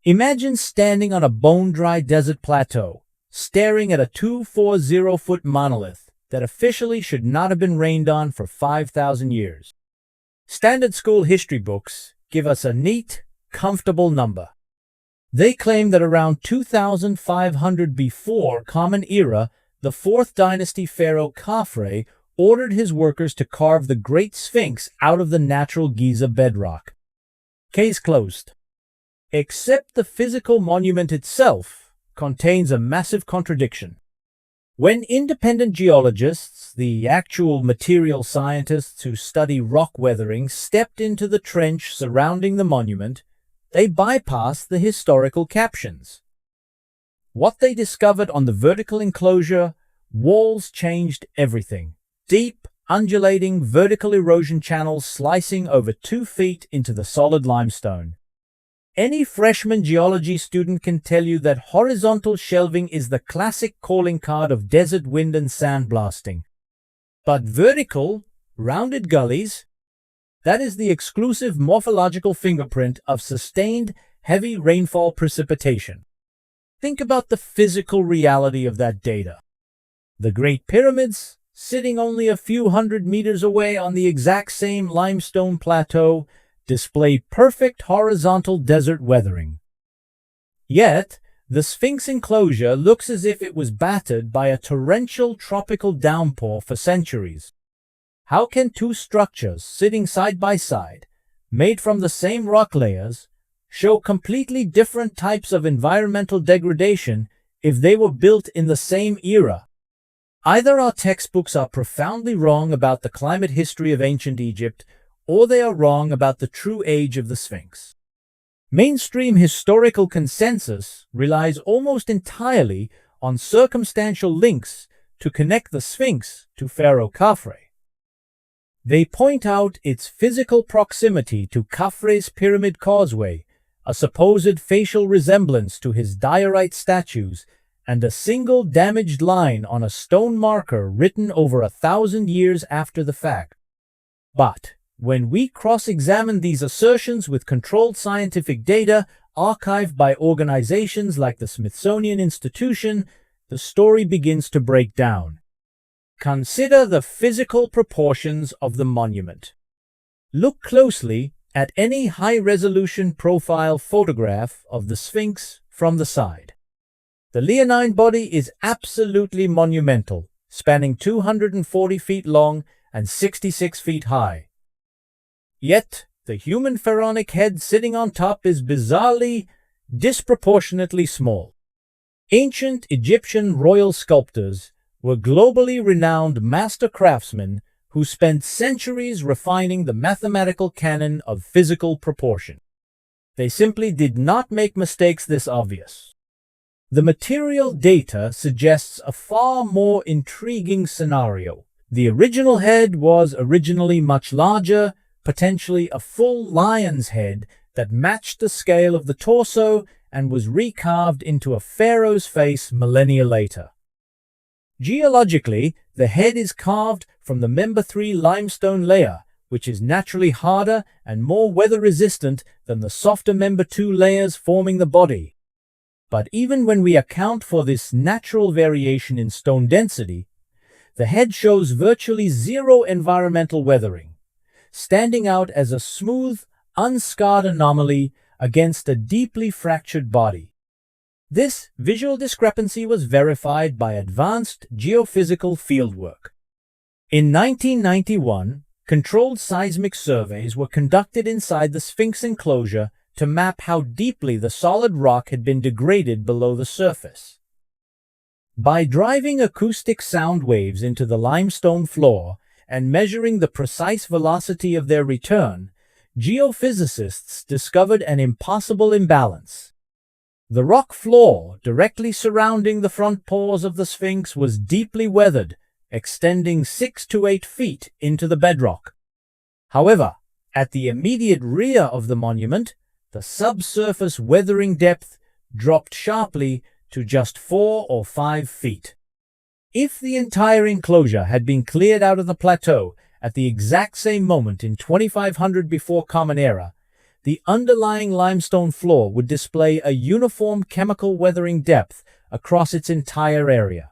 Imagine standing on a bone-dry desert plateau, staring at a 240-foot monolith that officially should not have been rained on for 5,000 years. Standard school history books give us a neat, comfortable number. They claim that around 2,500 before Common Era, the 4th dynasty pharaoh Khafre ordered his workers to carve the Great Sphinx out of the natural Giza bedrock. Case closed. Except the physical monument itself contains a massive contradiction. When independent geologists, the actual material scientists who study rock weathering, stepped into the trench surrounding the monument, they bypassed the historical captions. What they discovered on the vertical enclosure walls changed everything. Deep, undulating vertical erosion channels slicing over 2 feet into the solid limestone. Any freshman geology student can tell you that horizontal shelving is the classic calling card of desert wind and sandblasting. But vertical, rounded gullies, that is the exclusive morphological fingerprint of sustained, heavy rainfall precipitation. Think about the physical reality of that data. The Great Pyramids, sitting only a few hundred meters away on the exact same limestone plateau, display perfect horizontal desert weathering. Yet, the Sphinx enclosure looks as if it was battered by a torrential tropical downpour for centuries. How can two structures sitting side by side, made from the same rock layers, show completely different types of environmental degradation if they were built in the same era? Either our textbooks are profoundly wrong about the climate history of ancient Egypt, or they are wrong about the true age of the Sphinx. Mainstream historical consensus relies almost entirely on circumstantial links to connect the Sphinx to Pharaoh Khafre. They point out its physical proximity to Khafre's Pyramid Causeway, a supposed facial resemblance to his diorite statues, and a single damaged line on a stone marker written over 1,000 years after the fact. But when we cross-examine these assertions with controlled scientific data archived by organizations like the Smithsonian Institution, the story begins to break down. Consider the physical proportions of the monument. Look closely at any high-resolution profile photograph of the Sphinx from the side. The leonine body is absolutely monumental, spanning 240 feet long and 66 feet high. Yet, the human pharaonic head sitting on top is bizarrely, disproportionately small. Ancient Egyptian royal sculptors were globally renowned master craftsmen who spent centuries refining the mathematical canon of physical proportion. They simply did not make mistakes this obvious. The material data suggests a far more intriguing scenario. The original head was originally much larger, potentially a full lion's head that matched the scale of the torso and was recarved into a pharaoh's face millennia later. Geologically, the head is carved from the member 3 limestone layer, which is naturally harder and more weather-resistant than the softer member 2 layers forming the body. But even when we account for this natural variation in stone density, the head shows virtually zero environmental weathering, standing out as a smooth, unscarred anomaly against a deeply fractured body. This visual discrepancy was verified by advanced geophysical fieldwork. In 1991, controlled seismic surveys were conducted inside the Sphinx enclosure to map how deeply the solid rock had been degraded below the surface. By driving acoustic sound waves into the limestone floor and measuring the precise velocity of their return, geophysicists discovered an impossible imbalance. The rock floor directly surrounding the front paws of the Sphinx was deeply weathered, extending 6 to 8 feet into the bedrock. However, at the immediate rear of the monument, the subsurface weathering depth dropped sharply to just 4 or 5 feet. If the entire enclosure had been cleared out of the plateau at the exact same moment in 2500 before Common Era, the underlying limestone floor would display a uniform chemical weathering depth across its entire area.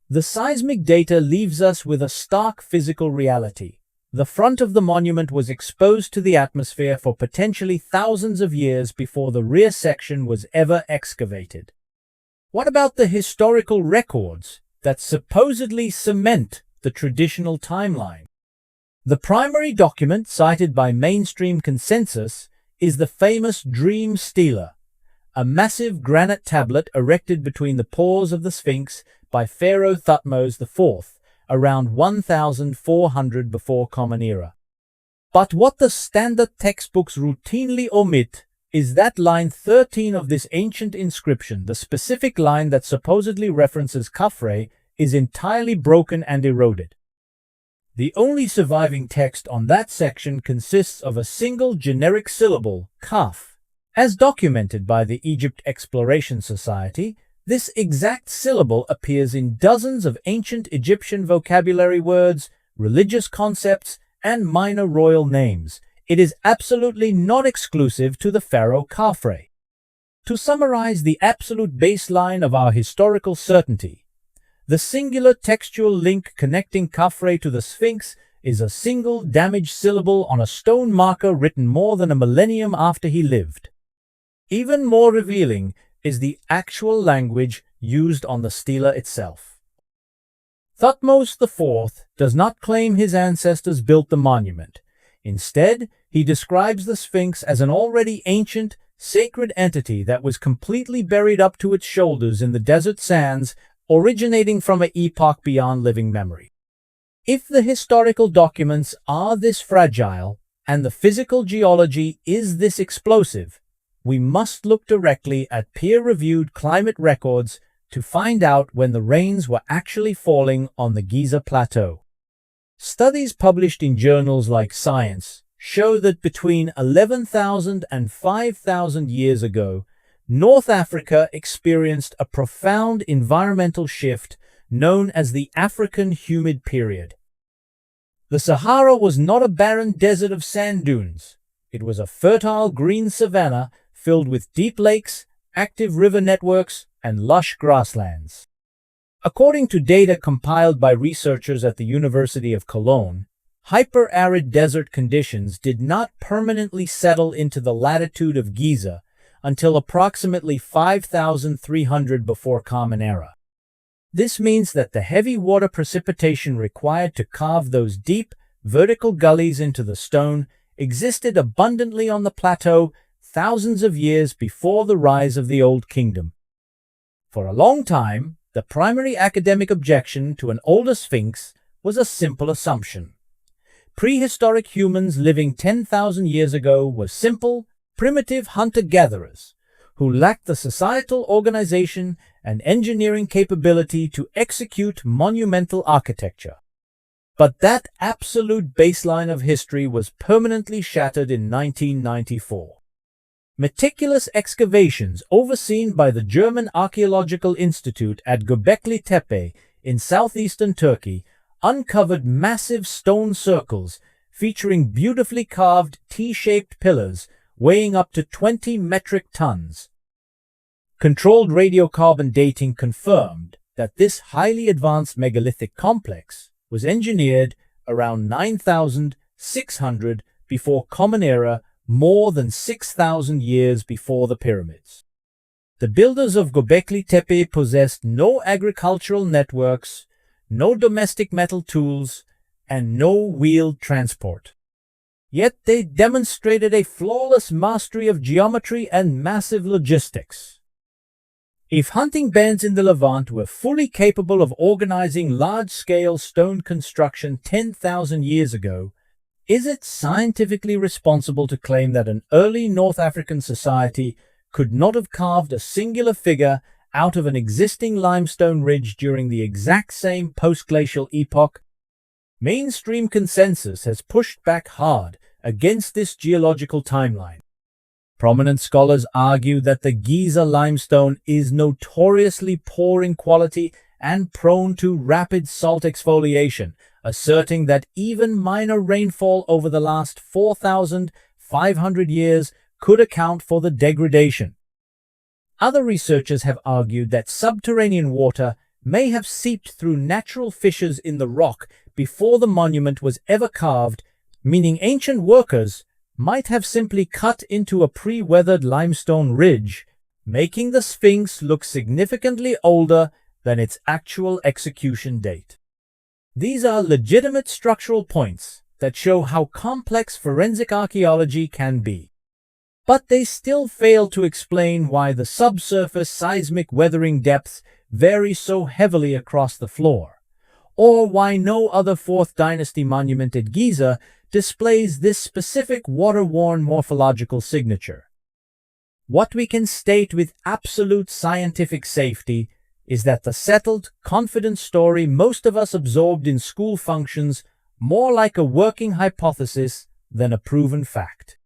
The seismic data leaves us with a stark physical reality. The front of the monument was exposed to the atmosphere for potentially thousands of years before the rear section was ever excavated. What about the historical records that supposedly cement the traditional timeline? The primary document cited by mainstream consensus is the famous Dream Stela, a massive granite tablet erected between the paws of the Sphinx by Pharaoh Thutmose IV around 1400 before Common Era. But what the standard textbooks routinely omit is that line 13 of this ancient inscription. The specific line that supposedly references Khafre is entirely broken and eroded. The only surviving text on that section consists of a single generic syllable, Kaf. As documented by the Egypt Exploration Society, this exact syllable appears in dozens of ancient Egyptian vocabulary words, religious concepts, and minor royal names. It is absolutely not exclusive to the pharaoh Khafre. To summarize the absolute baseline of our historical certainty, the singular textual link connecting Khafre to the Sphinx is a single damaged syllable on a stone marker written more than a millennium after he lived. Even more revealing is the actual language used on the stela itself. Thutmose IV does not claim his ancestors built the monument. Instead, he describes the Sphinx as an already ancient, sacred entity that was completely buried up to its shoulders in the desert sands, originating from an epoch beyond living memory. If the historical documents are this fragile, and the physical geology is this explosive, we must look directly at peer-reviewed climate records to find out when the rains were actually falling on the Giza Plateau. Studies published in journals like Science show that between 11,000 and 5,000 years ago, North Africa experienced a profound environmental shift known as the African Humid Period. The Sahara was not a barren desert of sand dunes. It was a fertile green savanna filled with deep lakes, active river networks, and lush grasslands. According to data compiled by researchers at the University of Cologne, hyper-arid desert conditions did not permanently settle into the latitude of Giza until approximately 5,300 before Common Era. This means that the heavy water precipitation required to carve those deep, vertical gullies into the stone existed abundantly on the plateau thousands of years before the rise of the Old Kingdom. For a long time, the primary academic objection to an older Sphinx was a simple assumption. Prehistoric humans living 10,000 years ago were simple, primitive hunter-gatherers who lacked the societal organization and engineering capability to execute monumental architecture. But that absolute baseline of history was permanently shattered in 1994. Meticulous excavations overseen by the German Archaeological Institute at Göbekli Tepe in southeastern Turkey uncovered massive stone circles featuring beautifully carved T-shaped pillars weighing up to 20 metric tons. Controlled radiocarbon dating confirmed that this highly advanced megalithic complex was engineered around 9,600 before Common Era, more than 6,000 years before the pyramids. The builders of Göbekli Tepe possessed no agricultural networks, no domestic metal tools, and no wheeled transport. Yet they demonstrated a flawless mastery of geometry and massive logistics. If hunting bands in the Levant were fully capable of organizing large-scale stone construction 10,000 years ago, is it scientifically responsible to claim that an early North African society could not have carved a singular figure out of an existing limestone ridge during the exact same post-glacial epoch? Mainstream consensus has pushed back hard against this geological timeline. Prominent scholars argue that the Giza limestone is notoriously poor in quality and prone to rapid salt exfoliation, asserting that even minor rainfall over the last 4,000, 500 years could account for the degradation. Other researchers have argued that subterranean water may have seeped through natural fissures in the rock before the monument was ever carved, meaning ancient workers might have simply cut into a pre-weathered limestone ridge, making the Sphinx look significantly older than its actual execution date. These are legitimate structural points that show how complex forensic archaeology can be. But they still fail to explain why the subsurface seismic weathering depths vary so heavily across the floor, or why no other 4th Dynasty monument at Giza displays this specific water-worn morphological signature. What we can state with absolute scientific safety is that the settled, confident story most of us absorbed in school functions more like a working hypothesis than a proven fact.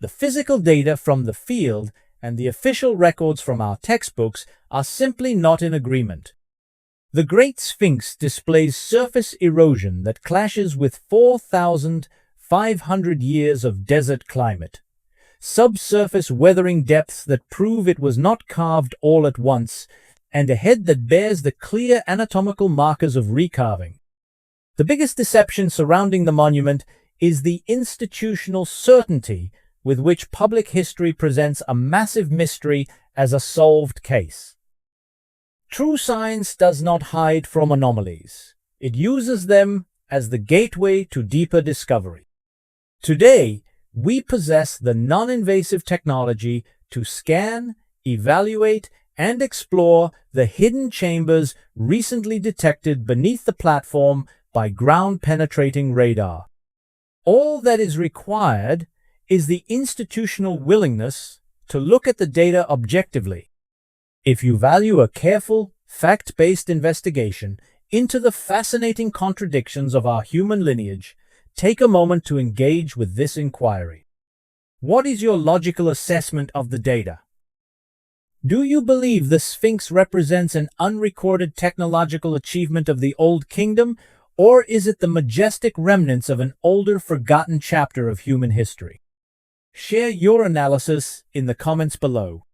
The physical data from the field and the official records from our textbooks are simply not in agreement. The Great Sphinx displays surface erosion that clashes with 4,500 years of desert climate, subsurface weathering depths that prove it was not carved all at once, and a head that bears the clear anatomical markers of recarving. The biggest deception surrounding the monument is the institutional certainty with which public history presents a massive mystery as a solved case. True science does not hide from anomalies. It uses them as the gateway to deeper discovery. Today, we possess the non-invasive technology to scan, evaluate, and explore the hidden chambers recently detected beneath the platform by ground-penetrating radar. All that is required is the institutional willingness to look at the data objectively. If you value a careful, fact-based investigation into the fascinating contradictions of our human lineage, take a moment to engage with this inquiry. What is your logical assessment of the data? Do you believe the Sphinx represents an unrecorded technological achievement of the Old Kingdom, or is it the majestic remnants of an older, forgotten chapter of human history? Share your analysis in the comments below.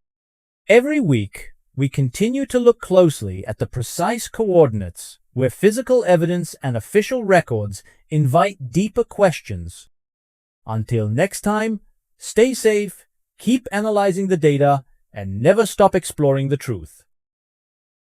Every week, we continue to look closely at the precise coordinates where physical evidence and official records invite deeper questions. Until next time, stay safe, keep analyzing the data, and never stop exploring the truth.